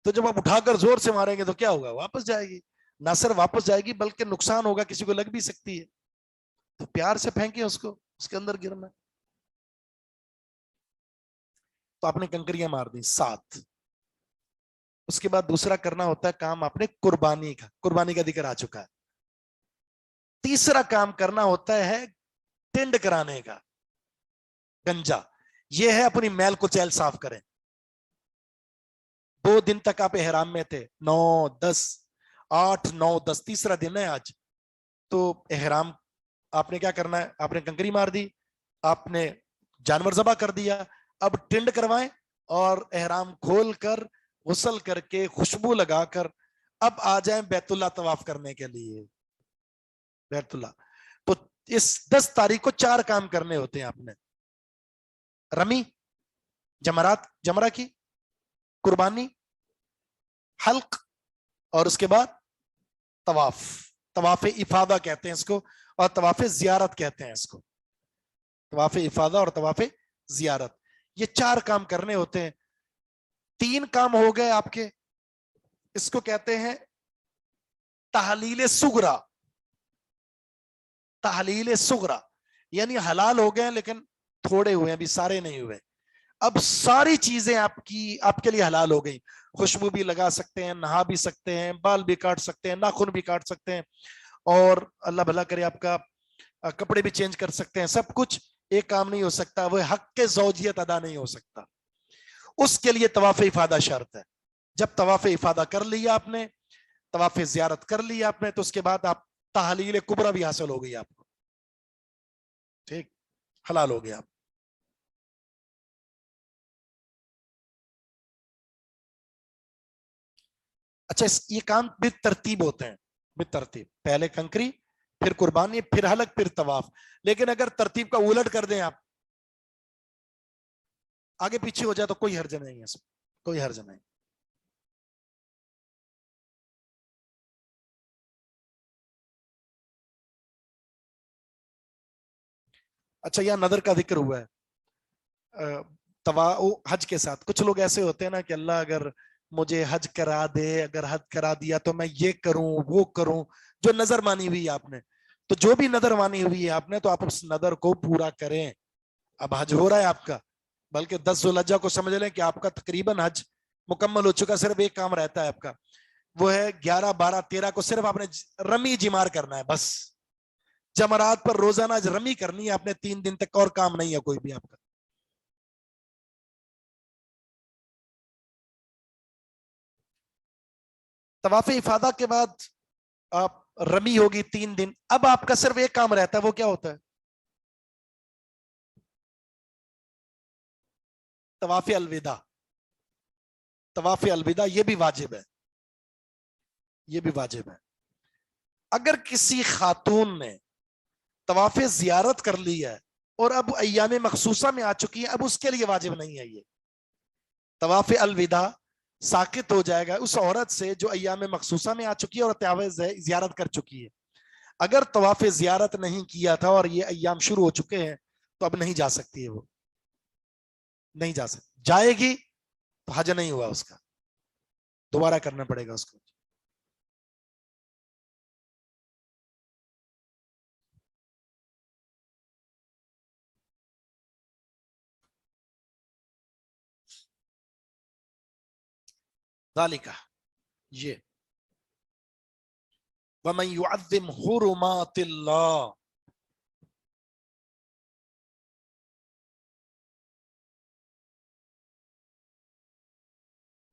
تو جب آپ اٹھا کر زور سے ماریں گے تو کیا ہوگا؟ واپس جائے گی. نہ صرف واپس جائے گی بلکہ نقصان ہوگا، کسی کو لگ بھی سکتی ہے. تو پیار سے پھینکیں اس کو، اس کے اندر گرنا. تو آپ نے کنکریاں مار دی 7. اس کے بعد دوسرا کرنا ہوتا ہے کام آپ نے قربانی کا. قربانی کا ذکر آ چکا ہے. تیسرا کام کرنا ہوتا ہے ٹنڈ کرانے کا، گنجا. یہ ہے اپنی میل کو چیل صاف کریں. 2 دن تک آپ احرام میں تھے، 9، 10، 8، 9، 10، تیسرا دن ہے آج. تو احرام آپ نے کیا کرنا ہے؟ آپ نے کنکری مار دی، آپ نے جانور ذبح کر دیا. اب ٹنڈ کروائیں اور احرام کھول کر غسل کر کے خوشبو لگا کر اب آ جائیں بیت اللہ طواف کرنے کے لیے. بیت اللہ. تو اس 10 تاریخ کو 4 کام کرنے ہوتے ہیں آپ نے: رمی، جمرات، جمرہ کی، قربانی، حلق، اور اس کے بعد طواف. طواف افادہ کہتے ہیں اس کو، اور طواف زیارت کہتے ہیں اس کو. طواف افادہ اور طواف زیارت، یہ 4 کام کرنے ہوتے ہیں. 3 کام ہو گئے آپ کے، اس کو کہتے ہیں تحلیل صغرا. تحلیل صغرا یعنی حلال ہو گئے لیکن تھوڑے ہوئے، ابھی سارے نہیں ہوئے. اب ساری چیزیں آپ کے لیے حلال ہو گئی. خوشبو بھی لگا سکتے ہیں، نہا بھی سکتے ہیں، بال بھی کاٹ سکتے ہیں، ناخن بھی کاٹ سکتے ہیں، اور اللہ بھلا کرے آپ کا کپڑے بھی چینج کر سکتے ہیں. سب کچھ. ایک کام نہیں ہو سکتا، وہ حق کے زوجیت ادا نہیں ہو سکتا. اس کے لیے طواف افادہ شرط ہے. جب طواف افادہ کر لیا آپ نے، طواف زیارت کر لیا آپ نے، تو اس کے بعد آپ تحلیل کبریٰ بھی حاصل ہو گئی آپ کو. ٹھیک. حلال ہو گیا. اچھا یہ کام بالترتیب ہوتے ہیں, بالترتیب, پہلے کنکری, پھر قربانی, پھر حلق, پھر طواف. لیکن اگر ترتیب کا الٹ کر دیں آپ, آگے پیچھے ہو جائے تو کوئی حرج نہیں ہے, اس میں کوئی حرج نہیں. اچھا یہاں نظر کا ذکر ہوا ہے حج کے ساتھ. کچھ لوگ ایسے ہوتے ہیں نا کہ اللہ اگر مجھے حج کرا دے, اگر حج کرا دیا تو میں یہ کروں وہ کروں, جو نظر مانی ہوئی ہے آپ نے. تو جو بھی نظر مانی ہوئی ہے آپ نے, تو آپ اس نظر کو پورا کریں. اب حج ہو رہا ہے آپ کا, بلکہ 10 ذوالحجہ کو سمجھ لیں کہ آپ کا تقریباً حج مکمل ہو چکا. صرف ایک کام رہتا ہے آپ کا, وہ ہے 11 12 13 کو صرف آپ نے رمی جمار کرنا ہے بس. جمرات پر روزانہ رمی کرنی ہے آپ نے 3 دن تک, اور کام نہیں ہے کوئی بھی آپ کا. طواف افاضہ کے بعد آپ رمی ہوگی 3 دن. اب آپ کا صرف ایک کام رہتا ہے, وہ کیا ہوتا ہے؟ طواف الوداع. طواف الوداع یہ بھی واجب ہے, یہ بھی واجب ہے. اگر کسی خاتون نے طواف زیارت کر لی ہے اور اب ایام مخصوصہ میں آ چکی ہے, اب اس کے لیے واجب نہیں ہے یہ. طواف الوداع ساقط ہو جائے گا اس عورت سے جو ایام مخصوصہ میں آ چکی ہے اور طواف زیارت کر چکی ہے. اگر طواف زیارت نہیں کیا تھا اور یہ ایام شروع ہو چکے ہیں تو اب نہیں جا سکتی ہے, وہ نہیں جا سکتی. جائے گی تو حج نہیں ہوا اس کا, دوبارہ کرنا پڑے گا اس کو. ذالکہ یہ وَمَن يُعَظِّمْ حُرُمَاتِ اللَّهِ.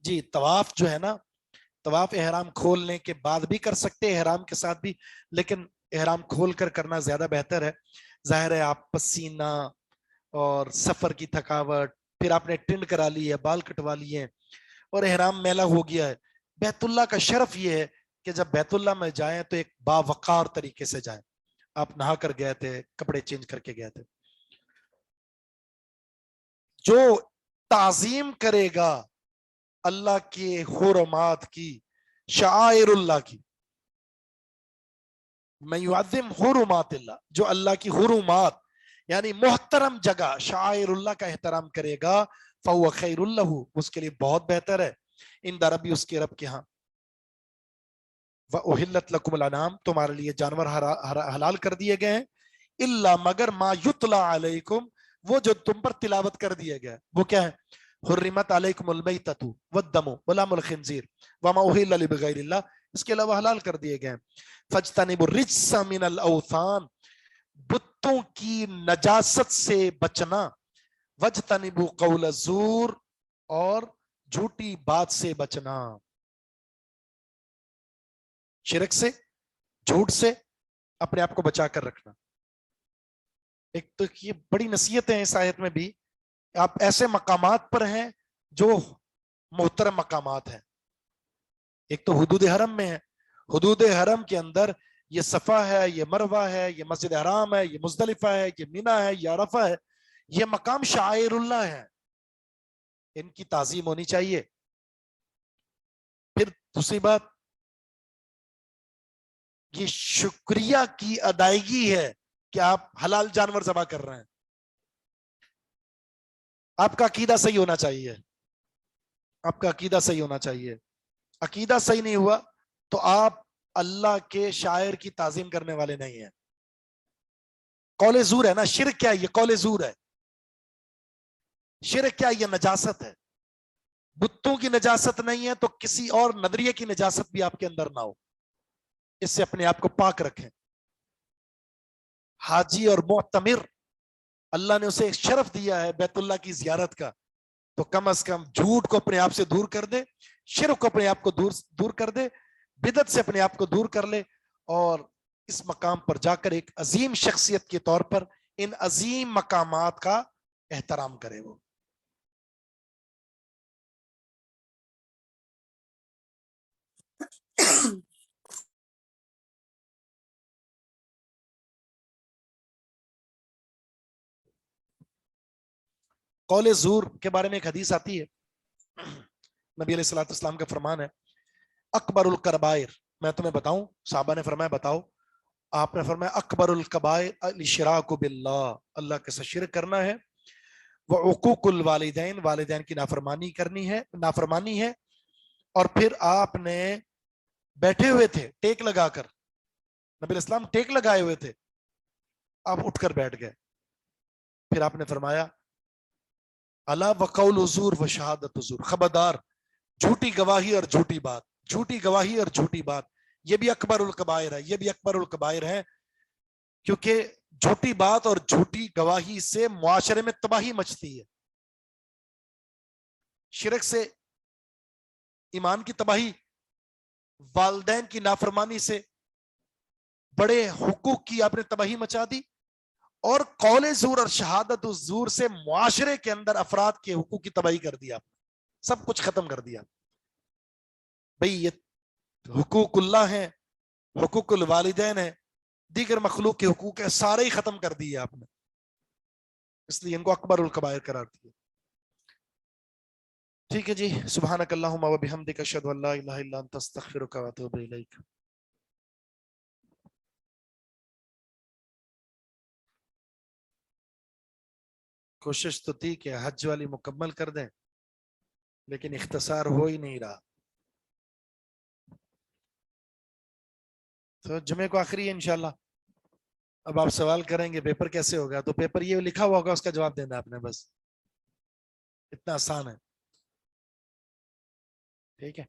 جی طواف جو ہے نا, طواف احرام کھولنے کے بعد بھی کر سکتے, احرام کے ساتھ بھی, لیکن احرام کھول کر کرنا زیادہ بہتر ہے. ظاہر ہے آپ پسینہ اور سفر کی تھکاوٹ, پھر آپ نے ٹنڈ کرا لی ہے, بال کٹوا لیے اور احرام میلا ہو گیا ہے. بیت اللہ کا شرف یہ ہے کہ جب بیت اللہ میں جائیں تو ایک باوقار طریقے سے جائیں. آپ نہا کر گئے تھے, کپڑے چینج کر کے گئے تھے. جو تعظیم کرے گا اللہ کے حرمات کی, شعائر اللہ کی, من یعظم حرمات اللہ, جو اللہ کی حرمات یعنی محترم جگہ شعائر اللہ کا احترام کرے گا, فهو خیر له, اس کے لیے بہت بہتر ہے, عند ربی, اس کے رب کے ہاں. وَأُحِلَّتْ لَكُمُ الْأَنْعَامُ, تمہارے لیے جانور حلال کر دیے گئے ہیں, الا مگر ما یتلا علیکم, وہ جو تم پر تلاوت کر دیا گیا. وہ کیا ہے؟ حرمت علیکم المیتۃ والدم ولحم الخنزیر وما اہل لغیر اللہ, اس کے علاوہ حلال کر دیے گئے. فاجتنبوا الرجس من الاوثان, بتوں کی نجاست سے بچنا. واجتنبوا قول الزور, اور جھوٹی بات سے بچنا. شرک سے, جھوٹ سے اپنے آپ کو بچا کر رکھنا. ایک تو یہ بڑی نصیحت ہے اس آیت میں بھی, آپ ایسے مقامات پر ہیں جو محترم مقامات ہیں. ایک تو حدود حرم میں ہے, حدود حرم کے اندر یہ صفا ہے, یہ مروہ ہے, یہ مسجد حرام ہے, یہ مزدلفہ ہے, یہ مینا ہے, یہ عرفہ ہے. یہ مقام شعائر اللہ ہے, ان کی تعظیم ہونی چاہیے. پھر دوسری بات, یہ شکریہ کی ادائیگی ہے کہ آپ حلال جانور ذبح کر رہے ہیں. آپ کا عقیدہ صحیح ہونا چاہیے, آپ کا عقیدہ صحیح ہونا چاہیے. عقیدہ صحیح نہیں ہوا تو آپ اللہ کے شاعر کی تعظیم کرنے والے نہیں ہیں. قول زور ہے نا, شرک کیا ہے؟ یہ قول زور ہے. شرک کیا ہے؟ یہ نجاست ہے. بتوں کی نجاست نہیں ہے تو کسی اور نظریے کی نجاست بھی آپ کے اندر نہ ہو, اس سے اپنے آپ کو پاک رکھیں. حاجی اور معتمر, اللہ نے اسے ایک شرف دیا ہے بیت اللہ کی زیارت کا, تو کم از کم جھوٹ کو اپنے آپ سے دور کر دے, شرک کو اپنے آپ کو دور کر دے, بدعت سے اپنے آپ کو دور کر لے, اور اس مقام پر جا کر ایک عظیم شخصیت کے طور پر ان عظیم مقامات کا احترام کرے وہ. قول زور کے بارے میں ایک حدیث آتی ہے, نبی علیہ الصلوۃ والسلام کا فرمان ہے, اکبر الکبائر, میں تمہیں بتاؤں, صحابہ نے فرمایا بتاؤ, آپ نے فرمایا اکبر الکبائر الاشراک باللہ, اللہ کے ساتھ شرک کرنا ہے, وعقوق الوالدین, والدین کی نافرمانی ہے, اور پھر آپ نے بیٹھے ہوئے تھے ٹیک لگا کر, نبی علیہ السلام ٹیک لگائے ہوئے تھے, آپ اٹھ کر بیٹھ گئے, پھر آپ نے فرمایا الا وقول زور و شہادت زور, خبردار جھوٹی گواہی اور جھوٹی بات, جھوٹی گواہی اور جھوٹی بات, یہ بھی اکبر الکبائر ہے, یہ بھی اکبر الکبائر ہے, کیونکہ جھوٹی بات اور جھوٹی گواہی سے معاشرے میں تباہی مچتی ہے. شرک سے ایمان کی تباہی, والدین کی نافرمانی سے بڑے حقوق کی آپ نے تباہی مچا دی, اور قول زور اور شہادت زور سے معاشرے کے اندر افراد کے حقوق کی تباہی کر دیا, سب کچھ ختم کر دیا. بھئی یہ حقوق اللہ ہیں, حقوق الوالدین ہیں, دیگر مخلوق کے حقوق ہیں, سارے ہی ختم کر دیے آپ نے, اس لیے ان کو اکبر الکبائر قرار دیا. ٹھیک ہے جی, سبحانک اللہم و بحمدک اشہد ان لا الہ الا انت استغفرک و اتوب الیک. کوشش تو تھی کہ حج والی مکمل کر دیں, لیکن اختصار ہو ہی نہیں رہا. تو جمعے کو آخری ہے انشاءاللہ. اب آپ سوال کریں گے پیپر کیسے ہوگا, تو پیپر یہ لکھا ہوا ہوگا, اس کا جواب دینا آپ نے, بس اتنا آسان ہے. ٹھیک ہے,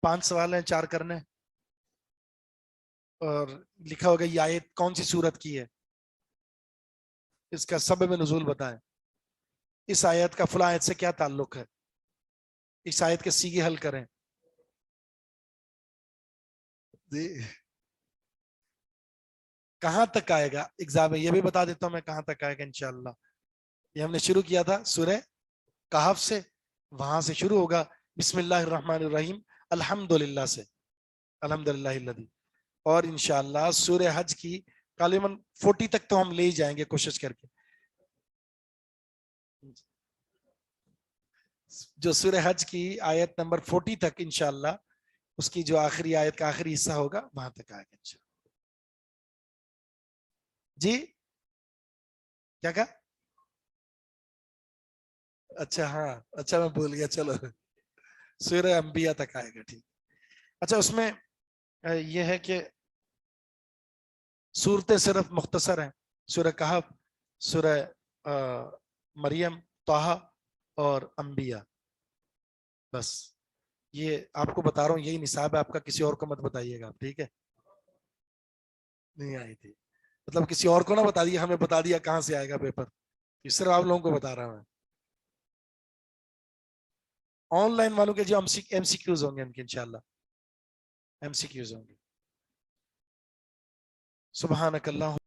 5 سوال ہیں, 4 کرنے, اور لکھا ہوگا یہ آیت کون سی سورت کی ہے, اس کا سبب نزول بتائیں, اس آیت کا فلاں آیت سے کیا تعلق ہے, اس آیت کے سیغے حل کریں. کہاں تک آئے گا ایگزام میں, یہ بھی بتا دیتا ہوں میں کہاں تک آئے گا انشاءاللہ. یہ ہم نے شروع کیا تھا سورہ کہف سے, وہاں سے شروع ہوگا بسم اللہ الرحمن الرحیم الحمدللہ سے, الحمدللہ الذی, اور انشاءاللہ سورہ حج کی غالباً 40 تک تو ہم لے ہی جائیں گے کوشش کر کے. جو سورہ حج کی آیت نمبر 40 تک انشاءاللہ, اس کی جو آخری آیت کا آخری حصہ ہوگا وہاں تک آئے گا انشاءاللہ. جی کیا کہا, اچھا ہاں, اچھا میں بھول گیا, چلو سورہ انبیاء تک آئے گا. ٹھیک, اچھا اس میں یہ ہے کہ صورتیں صرف مختصر ہیں, سورہ کہف, سورہ مریم, طٰہٰ اور انبیاء, بس یہ آپ کو بتا رہا ہوں, یہی نصاب ہے آپ کا, کسی اور کو مت بتائیے گا آپ. ٹھیک ہے, نہیں آئی تھی مطلب کسی اور کو نہ بتا دیا, ہمیں بتا دیا کہاں سے آئے گا پیپر, اس طرح آپ لوگوں کو بتا رہا ہوں. آن لائن والوں کے جو ایم سی کیوز ہوں گے ان کے انشاءاللہ, ایم سی کیوز ہوں گے. سبحانک اللہ